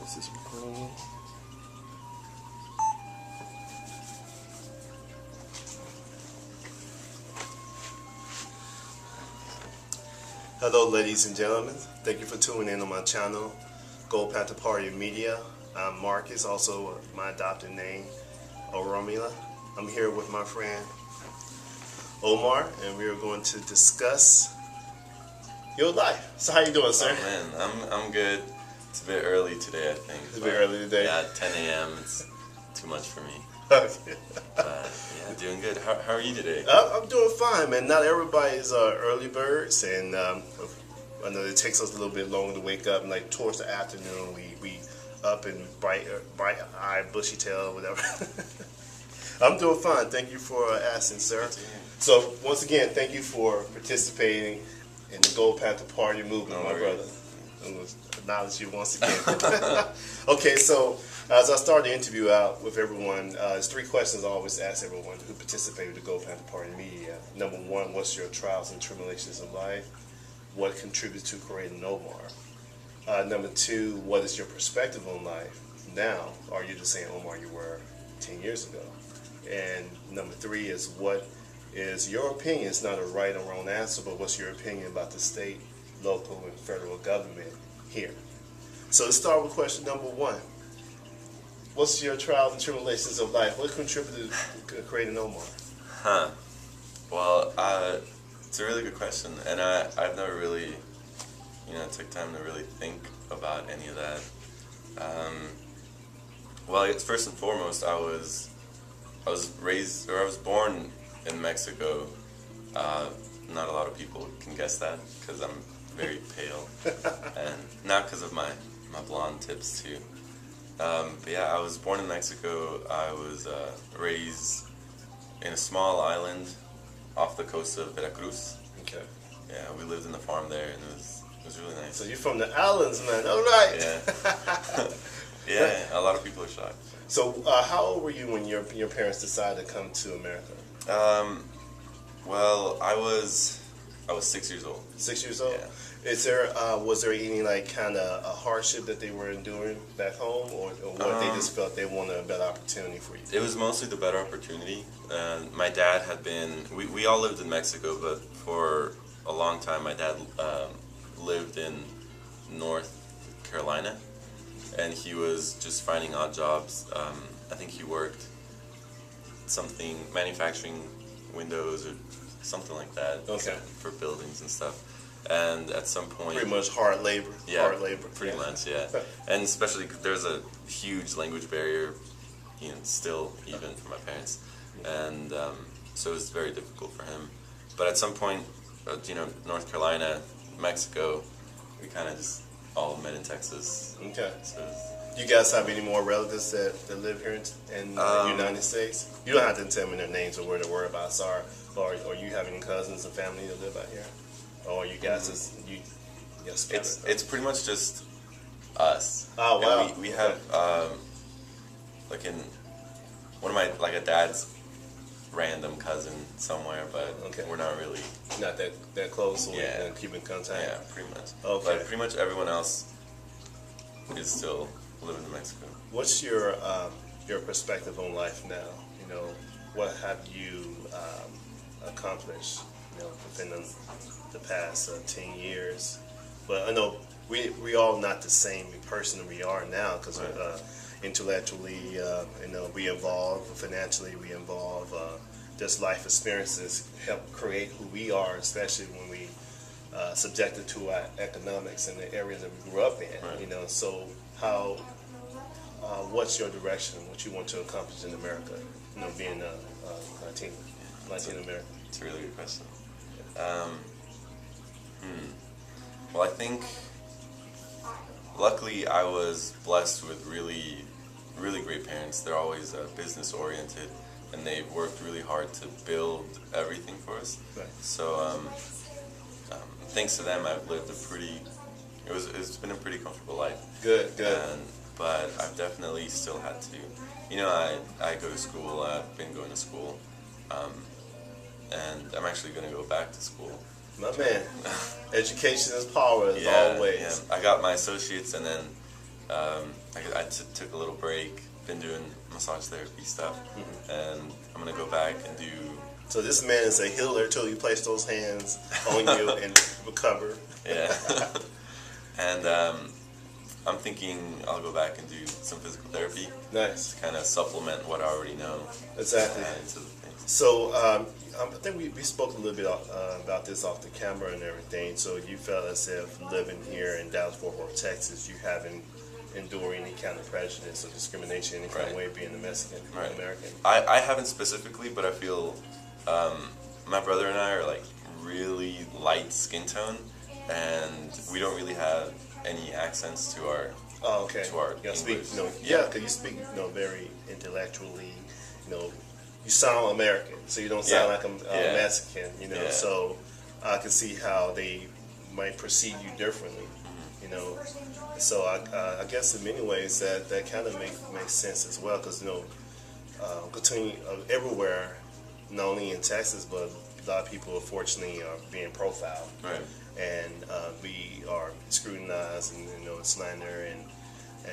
This is recording. Hello, ladies and gentlemen. Thank you for tuning in on my channel, Gold Panther Party Media. I'm Marcus, also my adopted name, Oromila. I'm here with my friend Omar, and we are going to discuss your life. So how you doing, sir? Oh man, I'm good. It's a bit early today, I think. It's a bit early today? Yeah, 10 a.m. It's too much for me. But yeah, doing good. How are you today? I'm doing fine, man. Not everybody's early birds, and I know it takes us a little bit longer to wake up. And like towards the afternoon, we up and bright eye, bushy tail, whatever. I'm doing fine. Thank you for asking, sir. So once again, thank you for participating in the Gold Panther Party movement, my brother. I'm going to acknowledge you once again. Okay, so as I start the interview out with everyone, there's three questions I always ask everyone who participated in the Gold Panther Party media. Number one, what's your trials and tribulations of life? What contributed to creating Omar? Number two, what is your perspective on life now? Are you the same Omar you were 10 years ago? And number three is, what is your opinion? It's not a right or wrong answer, but what's your opinion about the state, local, and federal government here? So let's start with question number one. What's your trials and tribulations of life? What contributed to creating Omar? Well, it's a really good question, and I've never really, took time to really think about any of that. Well, it's first and foremost, I was born in Mexico. Not a lot of people can guess that because I'm very pale, and not because of my blonde tips too. But yeah, I was born in Mexico. I was raised in a small island off the coast of Veracruz. Okay. Yeah, we lived in the farm there, and it was really nice. So you're from the islands, man. All right. Yeah. Yeah, a lot of people are shocked. So how old were you when your parents decided to come to America? Well, I was 6 years old. 6 years old? Yeah. Was there any kind of a hardship that they were enduring back home, or what they just felt they wanted a better opportunity for you? It was mostly the better opportunity. My dad had been, we all lived in Mexico, but for a long time my dad lived in North Carolina, and he was just finding odd jobs. I think he worked manufacturing windows or something like that. Okay. For buildings and stuff. And at some point, pretty much hard labor. Yeah, hard labor. Pretty much, yeah. And especially 'cause there's a huge language barrier, still even for my parents, and so it was very difficult for him. But at some point, North Carolina, Mexico, we kind of just all met in Texas. Okay. So do you guys have any more relatives that live here in the United States? You don't have to tell me their names or where their whereabouts are. Or you have any cousins and family that live out here? Or you guys it's pretty much just us. Oh wow! And we have like in one of my a dad's random cousin somewhere, but we're not really not that close. So we keep in contact. Yeah, pretty much. Okay. But pretty much everyone else is still living in Mexico. What's your perspective on life now? What have you accomplished? Within the past 10 years. But I know we all not the same person we are now, because intellectually, we evolve, financially we evolve. Just life experiences help create who we are, especially when we subjected to our economics in the areas that we grew up in. Right. So what's your direction? What you want to accomplish in America? Being Latin American. It's a really good question. Well, I think luckily I was blessed with really, really great parents. They're always business oriented, and they've worked really hard to build everything for us. Right. So thanks to them, I've lived it's been a pretty comfortable life. Good. But I've definitely still had to, I go to school. I've been going to school. And I'm actually going to go back to school. My man, education is power as always. Yeah. I got my associates, and then took a little break, been doing massage therapy stuff, and I'm gonna go back and do. So this man is a healer till you place those hands on you and recover. Yeah. And I'm thinking I'll go back and do some physical therapy. Nice. To kind of supplement what I already know. Exactly. Into the things. So I think we spoke a little bit about this off the camera and everything. So you felt as if living here in Dallas-Fort Worth, Texas, you haven't endured any kind of prejudice or discrimination in any kind of way being a Mexican American? I haven't specifically, but I feel my brother and I are like really light skin tone, and we don't really have any accents to our to our English. Speak, yeah, because you speak very intellectually. You sound American, so you don't sound like a Mexican. So I can see how they might perceive you differently. So I guess in many ways that kind of makes sense as well, because between everywhere, not only in Texas, but a lot of people unfortunately are being profiled, and we are scrutinized and slander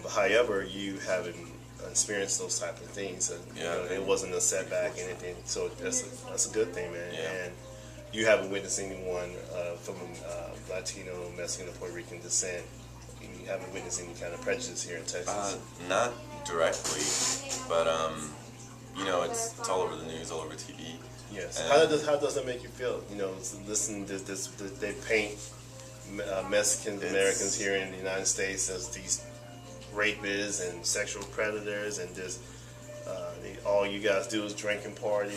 but however, you haven't experienced those type of things, and it wasn't a setback, anything. So that's a good thing, man. Yeah. And you haven't witnessed anyone from Latino, Mexican, or Puerto Rican descent. You haven't witnessed any kind of prejudice here in Texas. Not directly, but it's all over the news, all over TV. Yes. How does that make you feel? Listen to this. They paint Mexican Americans here in the United States as these rapists and sexual predators, and just all you guys do is drink and party,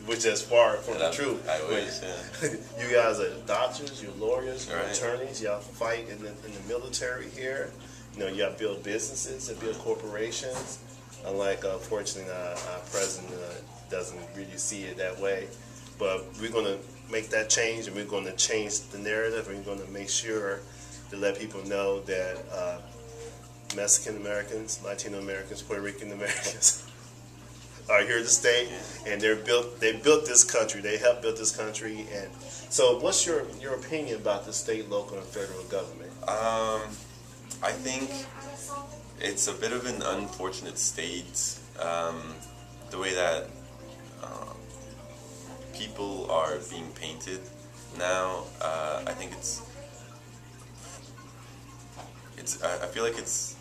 which is far from the truth. I wish. Yeah. You guys are doctors, you're lawyers, you're Right. attorneys. Y'all fight in the military here. Y'all build businesses and build corporations. Unlike, unfortunately, our president doesn't really see it that way. But we're going to make that change, and we're going to change the narrative, and we're going to make sure to let people know that Mexican Americans, Latino Americans, Puerto Rican Americans are here to stay, and they built this country. They helped build this country. And so, what's your opinion about the state, local, and federal government? I think it's a bit of an unfortunate state, the way that people are being painted now. I think I feel like it's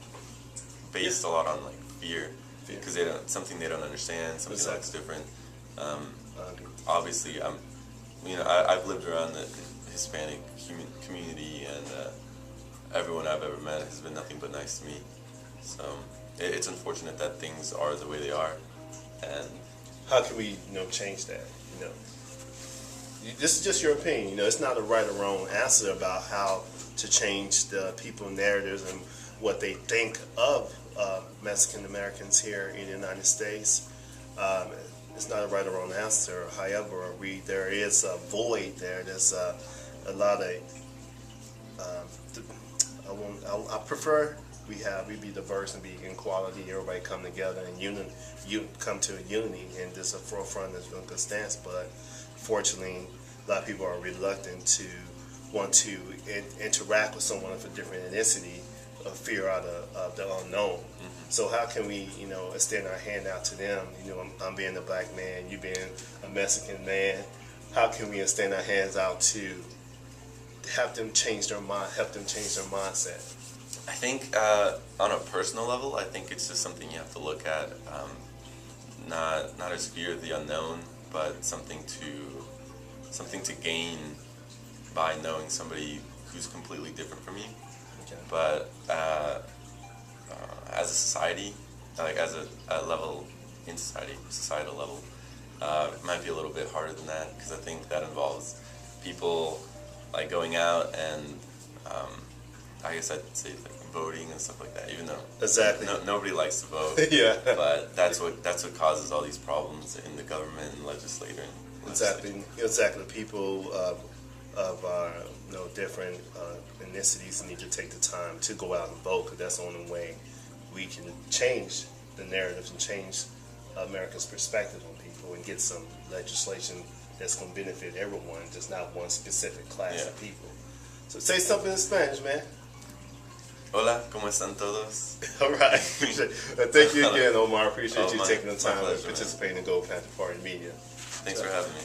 based a lot on like fear, because something they don't understand, something that's different. Obviously, I've lived around the Hispanic community, and everyone I've ever met has been nothing but nice to me. So it's unfortunate that things are the way they are, and how can we change that? This is just your opinion. It's not a right or wrong answer about how to change the people's narratives and what they think of Mexican Americans here in the United States. It's not a right or wrong answer. However, there is a void there. There's a lot of. I prefer we be diverse and be in quality. Everybody come together and you come to a unity, and this is a forefront that's a good stance. But fortunately, a lot of people are reluctant to want to interact with someone of a different ethnicity, of fear out of the unknown. So how can we, extend our hand out to them? I'm being a black man, you being a Mexican man. How can we extend our hands out to help them change their mind, help them change their mindset? I think on a personal level, I think it's just something you have to look at, not as fear of the unknown, but something to gain by knowing somebody who's completely different from you. Okay. But as a society, like as a level in societal level, it might be a little bit harder than that, because I think that involves people like going out and I guess I'd say like voting and stuff like that. Even though exactly nobody likes to vote, yeah, but that's what causes all these problems in the government and legislature. Exactly. People of our different ethnicities need to take the time to go out and vote, because that's the only way we can change the narratives and change America's perspective on people and get some legislation that's going to benefit everyone, just not one specific class of people. So say something in Spanish, man. Hola, ¿cómo están todos? All right. Thank you again, Omar. Appreciate Oh, you my- taking the my time to pleasure, man. participate in the Gold Panther Party Media. Thanks for having me.